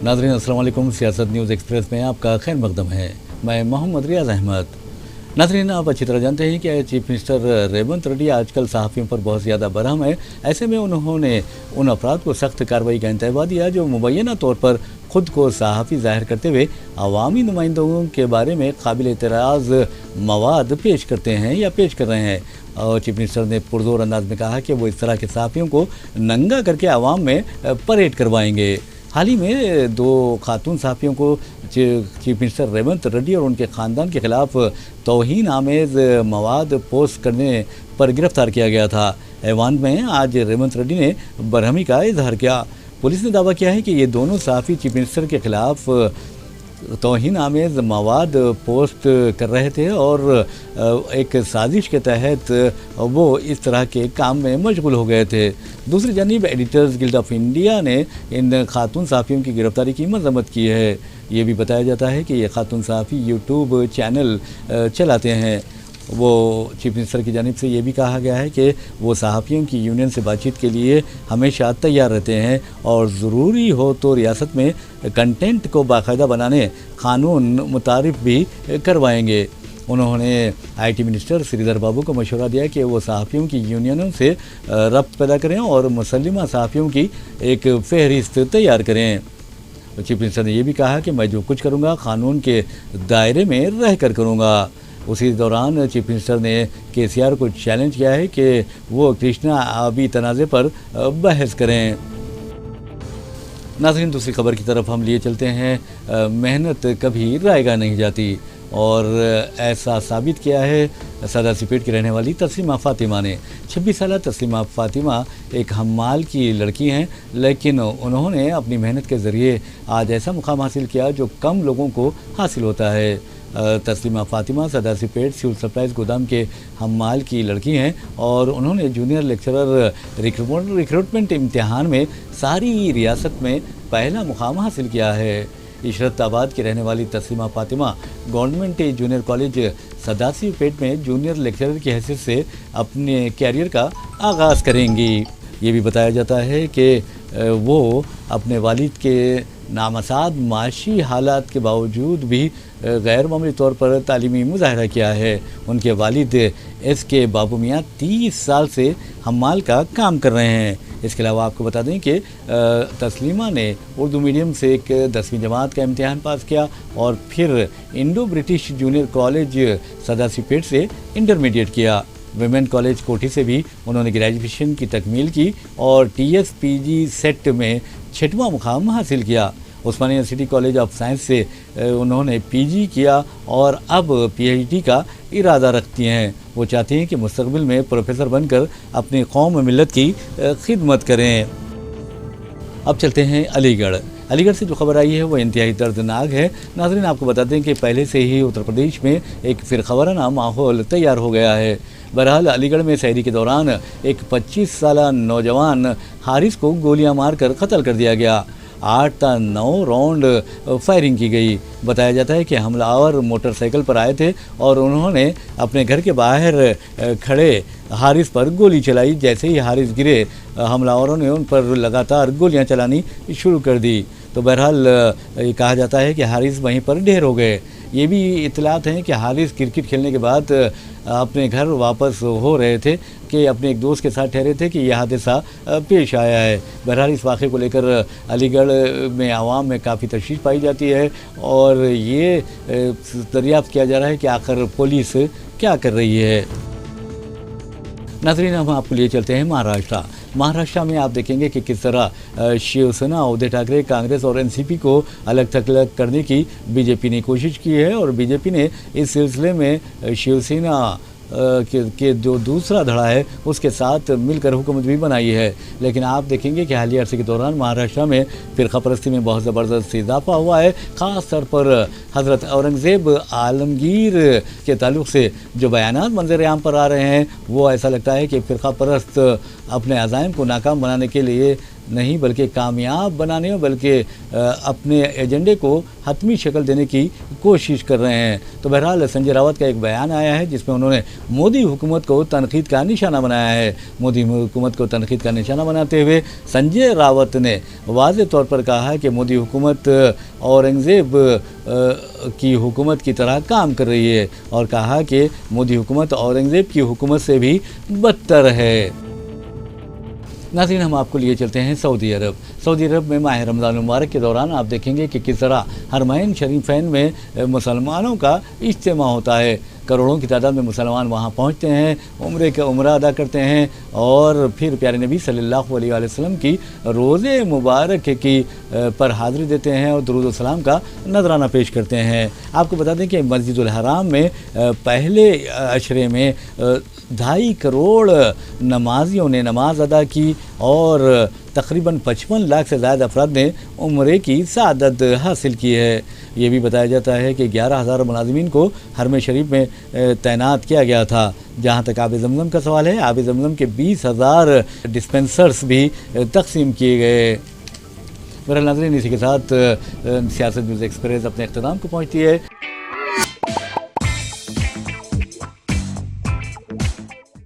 नाज़रीन अस्सलाम वालेकुम। सियासत न्यूज़ एक्सप्रेस में आपका खैर मकदम है। मैं मोहम्मद रियाज अहमद। नाज़रीन, आप अच्छी तरह जानते हैं कि चीफ मिनिस्टर रेवंत रेड्डी आजकल सहाफ़ियों पर बहुत ज़्यादा बरहम है। ऐसे में उन्होंने उन अफराद को सख्त कार्रवाई का इंतबाह दिया जो मुबैना तौर पर ख़ुद को सहाफ़ी ज़ाहिर करते हुए अवामी नुमाइंदों के बारे में काबिल एतराज़ मवाद पेश करते हैं या पेश कर रहे हैं। और चीफ मिनिस्टर ने पुरज़ोर अंदाज में कहा कि वो इस तरह के सहाफ़ियों को नंगा करके आवाम में परेड करवाएंगे। हाल ही में 2 खातून सहाफ़ियों को चीफ मिनिस्टर रेवंत रेड्डी और उनके ख़ानदान के ख़िलाफ़ तौहीन आमेज़ मवाद पोस्ट करने पर गिरफ़्तार किया गया था। ऐवान में आज रेवंत रेड्डी ने बरहमी का इजहार किया। पुलिस ने दावा किया है कि ये दोनों सहाफ़ी चीफ मिनिस्टर के ख़िलाफ़ तौहीन आमेज़ मवाद पोस्ट कर रहे थे और एक साजिश के तहत वो इस तरह के काम में मशगूल हो गए थे। दूसरी जानिब एडिटर्स गिल्ड ऑफ इंडिया ने इन खातून सहाफ़ियों की गिरफ़्तारी की मज़म्मत की है। ये भी बताया जाता है कि ये खातून सहाफ़ी यूट्यूब चैनल चलाते हैं। वो चीफ मिनिस्टर की जानिब से ये भी कहा गया है कि वो सहाफ़ियों की यूनियन से बातचीत के लिए हमेशा तैयार रहते हैं और ज़रूरी हो तो रियासत में कंटेंट को बाकायदा बनाने कानून मुतारिफ भी करवाएंगे। उन्होंने IT मिनिस्टर श्रीधर बाबू को मशवरा दिया कि वो सहाफ़ियों की यूनियनों से रब्त पैदा करें और मुसल्लिमा सहाफ़ियों की एक फ़हरिस्त तैयार करें। चीफ मिनिस्टर ने यह भी कहा कि मैं जो कुछ करूँगा कानून के दायरे में रह कर करूँगा। उसी दौरान चीफ मिनिस्टर ने KCR को चैलेंज किया है कि वो कृष्णा आबी तनाज़े पर बहस करें। नाज़रीन, दूसरी खबर की तरफ हम लिए चलते हैं। मेहनत कभी रायगा नहीं जाती और ऐसा साबित किया है सदासीपेट की रहने वाली तस्लीमा फ़ातिमा ने। 26 साला तस्लीमा फ़ातिमा एक हम्माल की लड़की हैं, लेकिन उन्होंने अपनी मेहनत के ज़रिए आज ऐसा मुकाम हासिल किया जो कम लोगों को हासिल होता है। तस्लीमा फ़ातिमा सदासीपेट सिविल सप्लाइज गोदाम के हम्माल की लड़की हैं और उन्होंने जूनियर लेक्चरर रिक्रूटमेंट इम्तिहान में सारी रियासत में पहला मुकाम हासिल किया है। इशरताबाद की रहने वाली Taslima Fatima government junior college सदासीपेट में जूनियर लेक्चरर की हैसियत से अपने कैरियर का आगाज़ करेंगी। ये भी बताया जाता है कि वो अपने वालिद के नामसाद माशी हालात के बावजूद भी गैर मामूली तौर पर तालीमी मुजाहरा किया है। उनके वालिद SK बाबू मियाँ 30 साल से हम्माल का काम कर रहे हैं। इसके अलावा आपको बता दें कि तस्लीमा ने उर्दू मीडियम से एक 10वीं जमात का इम्तिहान पास किया और फिर इंडो ब्रिटिश जूनियर कॉलेज सदासीपेट से इंटरमीडिएट किया। वुमेन कॉलेज कोठी से भी उन्होंने ग्रेजुएशन की तकमील की और TSPG सेट में 6वां मुकाम हासिल किया। उस्मानिया सिटी कॉलेज ऑफ साइंस से उन्होंने PG किया और अब PhD का इरादा रखती हैं। वो चाहती हैं कि मुस्तकबिल में प्रोफेसर बनकर अपनी कौम मिल्लत की खिदमत करें। अब चलते हैं अलीगढ़ से जो खबर आई है वो इंतहाई दर्दनाक है। नाज़रीन, आपको बता दें कि पहले से ही उत्तर प्रदेश में एक फ़िरक़ावाराना माहौल तैयार हो गया है। बहरहाल अलीगढ़ में सहरी के दौरान एक 25 साला नौजवान हारिस को गोलियां मारकर कत्ल कर दिया गया। 8 या 9 राउंड फायरिंग की गई। बताया जाता है कि हमलावर मोटरसाइकिल पर आए थे और उन्होंने अपने घर के बाहर खड़े हारिस पर गोली चलाई। जैसे ही हारिस गिरे, हमलावरों ने उन पर लगातार गोलियां चलानी शुरू कर दी। तो बहरहाल ये कहा जाता है कि हारिस वहीं पर ढेर हो गए। ये भी इतलात हैं कि हारिस क्रिकेट खेलने के बाद अपने घर वापस हो रहे थे कि अपने एक दोस्त के साथ ठहरे थे कि यह हादसा पेश आया है। बहरहाल इस वाक़े को लेकर अलीगढ़ में आवाम में काफ़ी तशवीश पाई जाती है और ये दरियाफ्त किया जा रहा है कि आखिर पुलिस क्या कर रही है। नाज़रीन, हम आपको लिए चलते हैं महाराष्ट्र में आप देखेंगे कि किस तरह शिवसेना, उद्धव ठाकरे, कांग्रेस और NCP को अलग थलग करने की बीजेपी ने कोशिश की है और बीजेपी ने इस सिलसिले में शिवसेना के जो दूसरा धड़ा है उसके साथ मिलकर हुकूमत भी बनाई है। लेकिन आप देखेंगे कि हालिया अरसे के दौरान महाराष्ट्र में फ़िरक़ा परस्ती में बहुत ज़बरदस्त इजाफा हुआ है। ख़ास तौर पर हज़रत औरंगज़ेब आलमगीर के ताल्लुक़ से जो बयानात मंज़र आम पर आ रहे हैं वो ऐसा लगता है कि फ़िरक़ा परस्त अपने अज़ाइम को नाकाम बनाने के लिए نہیں بلکہ کامیاب بنانے بلکہ اپنے ایجنڈے کو حتمی شکل دینے کی کوشش کر رہے ہیں۔ تو بہرحال سنجے راوت کا ایک بیان آیا ہے جس میں انہوں نے مودی حکومت کو تنقید کا نشانہ بنایا ہے۔ مودی حکومت کو تنقید کا نشانہ بناتے ہوئے سنجے راوت نے واضح طور پر کہا ہے کہ مودی حکومت اورنگزیب کی حکومت کی طرح کام کر رہی ہے، اور کہا کہ مودی حکومت اورنگزیب کی حکومت سے بھی بدتر ہے۔ ناظرین، ہم آپ کو لیے چلتے ہیں سعودی عرب۔ سعودی عرب میں ماہ رمضان المبارک کے دوران آپ دیکھیں گے کہ کس طرح حرمین شریفین میں مسلمانوں کا اجتماع ہوتا ہے۔ کروڑوں کی تعداد میں مسلمان وہاں پہنچتے ہیں، عمرہ ادا کرتے ہیں، اور پھر پیارے نبی صلی اللہ علیہ وآلہ وسلم کی روزے مبارک کی پر حاضری دیتے ہیں اور درود و سلام کا نذرانہ پیش کرتے ہیں۔ آپ کو بتا دیں کہ مسجد الحرام میں پہلے عشرے میں 2.5 کروڑ نمازیوں نے نماز ادا کی، اور تقریباً 55 لاکھ سے زائد افراد نے عمرے کی سعادت حاصل کی ہے۔ یہ بھی بتایا جاتا ہے کہ 11,000 ملازمین کو حرم شریف میں تعینات کیا گیا تھا۔ جہاں تک آب زمزم کا سوال ہے، آب زمزم کے 20,000 ڈسپنسرز بھی تقسیم کیے گئے۔ میرا ناظرین، اسی کے ساتھ سیاست نیوز ایکسپریس اپنے اختتام کو پہنچتی ہے۔